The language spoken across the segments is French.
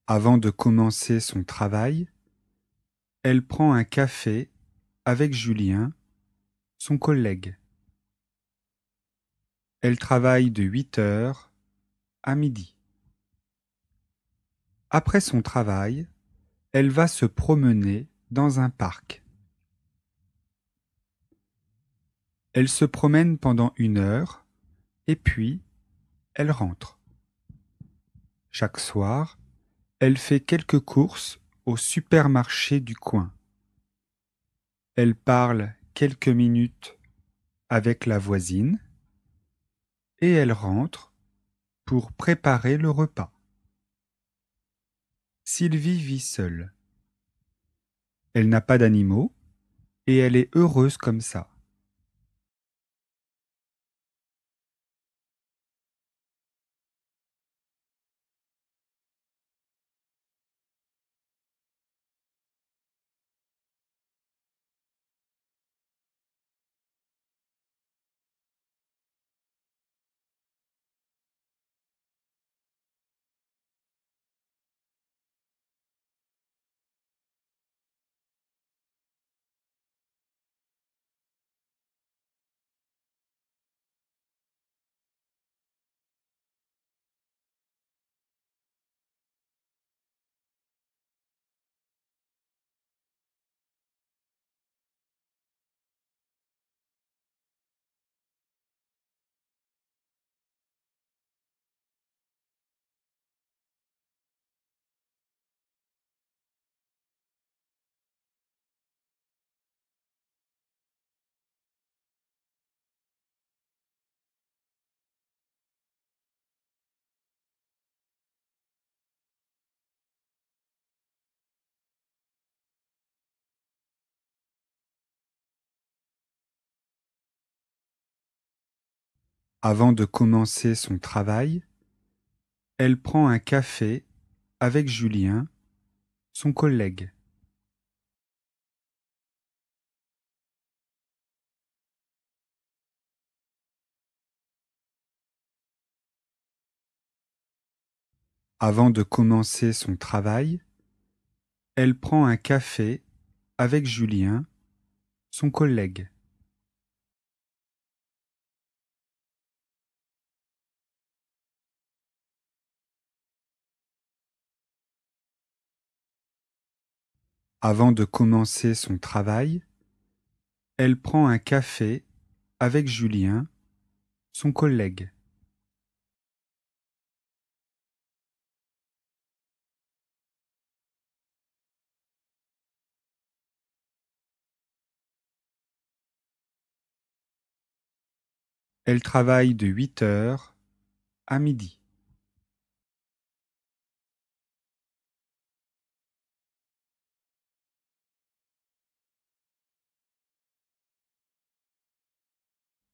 Avant de commencer son travail, elle prend un café avec Julien, son collègue. Elle travaille de 8 heures à midi. Après son travail, elle va se promener dans un parc. Elle se promène pendant 1 heure et puis elle rentre. Chaque soir, elle fait quelques courses au supermarché du coin. Elle parle quelques minutes avec la voisine et elle rentre pour préparer le repas. Sylvie vit seule. Elle n'a pas d'animaux et elle est heureuse comme ça. Avant de commencer son travail, elle prend un café avec Julien, son collègue. Avant de commencer son travail, elle prend un café avec Julien, son collègue. Avant de commencer son travail, elle prend un café avec Julien, son collègue. Elle travaille de 8 heures à midi.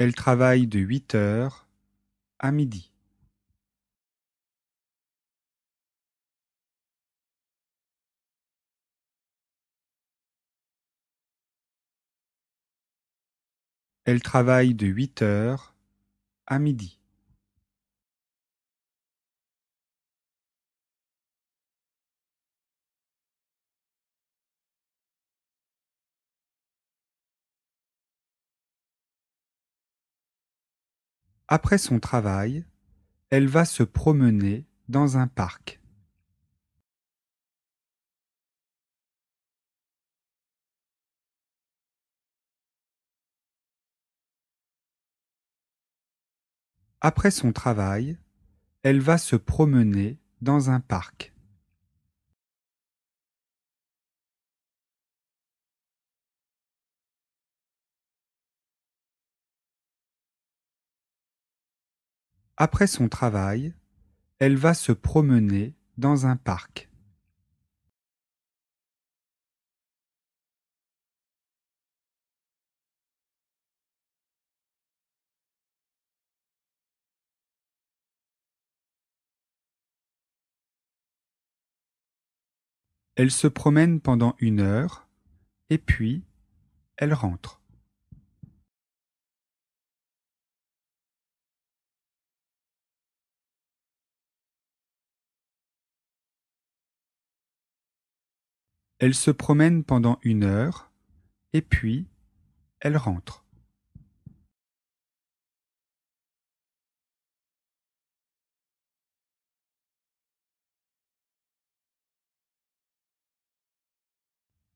Elle travaille de 8 heures à midi. Elle travaille de 8 heures à midi. Après son travail, elle va se promener dans un parc. Après son travail, elle va se promener dans un parc. Après son travail, elle va se promener dans un parc. Elle se promène pendant 1 heure et puis elle rentre. Elle se promène pendant 1 heure, et puis elle rentre.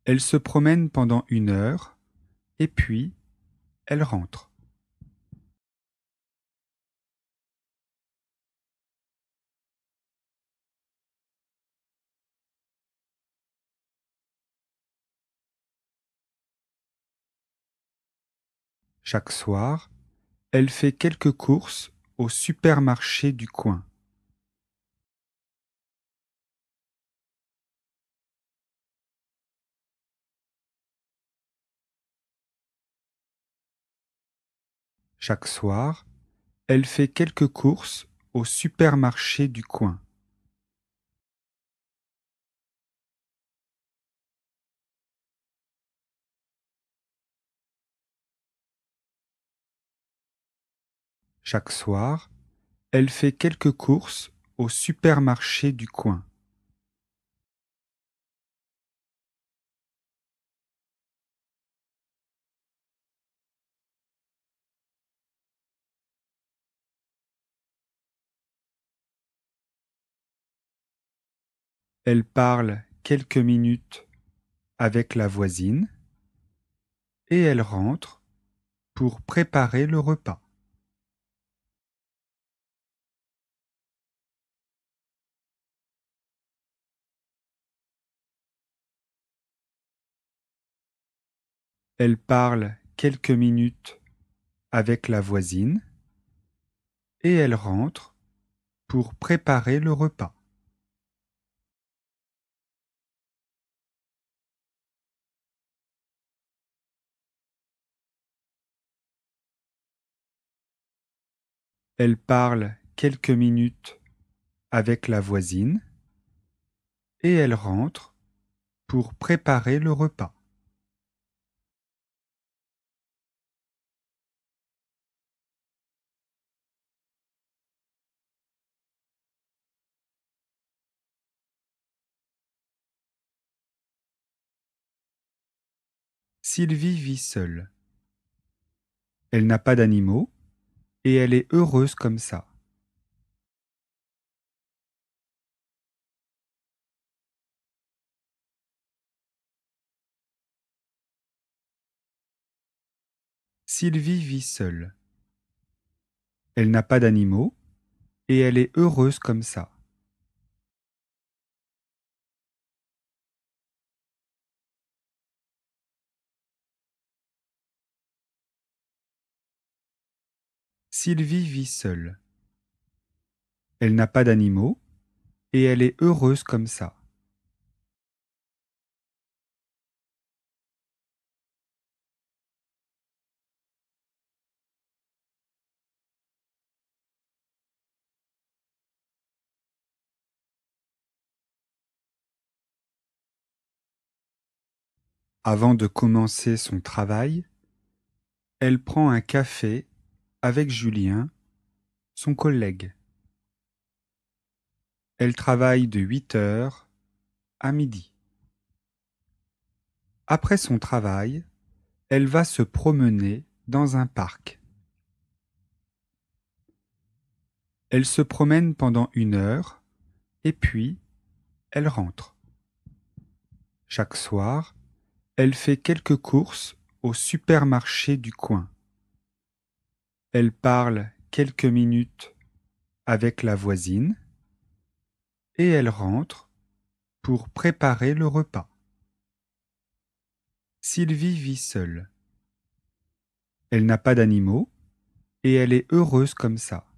Elle se promène pendant 1 heure, et puis elle rentre. Chaque soir, elle fait quelques courses au supermarché du coin. Chaque soir, elle fait quelques courses au supermarché du coin. Chaque soir, elle fait quelques courses au supermarché du coin. Elle parle quelques minutes avec la voisine et elle rentre pour préparer le repas. Elle parle quelques minutes avec la voisine et elle rentre pour préparer le repas. Elle parle quelques minutes avec la voisine et elle rentre pour préparer le repas. Sylvie vit seule. Elle n'a pas d'animaux et elle est heureuse comme ça. Sylvie vit seule. Elle n'a pas d'animaux et elle est heureuse comme ça. Sylvie vit seule. Elle n'a pas d'animaux et elle est heureuse comme ça. Avant de commencer son travail, elle prend un café avec Julien, son collègue. Elle travaille de 8 heures à midi. Après son travail, elle va se promener dans un parc. Elle se promène pendant 1 heure, et puis elle rentre. Chaque soir, elle fait quelques courses au supermarché du coin. Elle parle quelques minutes avec la voisine et elle rentre pour préparer le repas. Sylvie vit seule. Elle n'a pas d'animaux et elle est heureuse comme ça.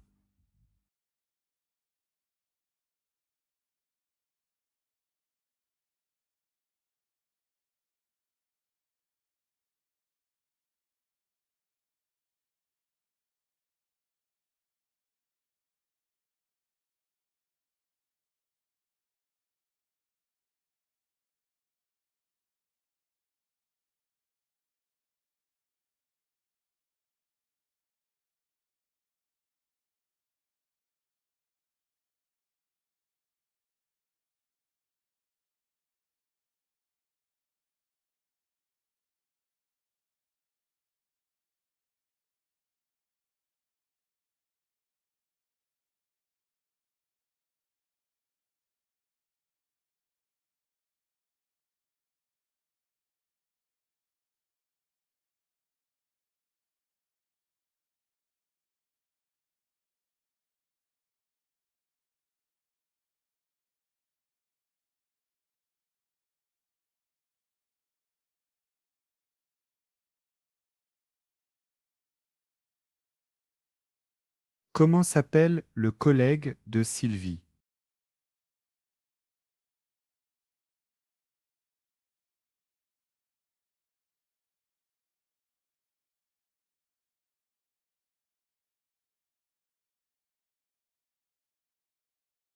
Comment s'appelle le collègue de Sylvie?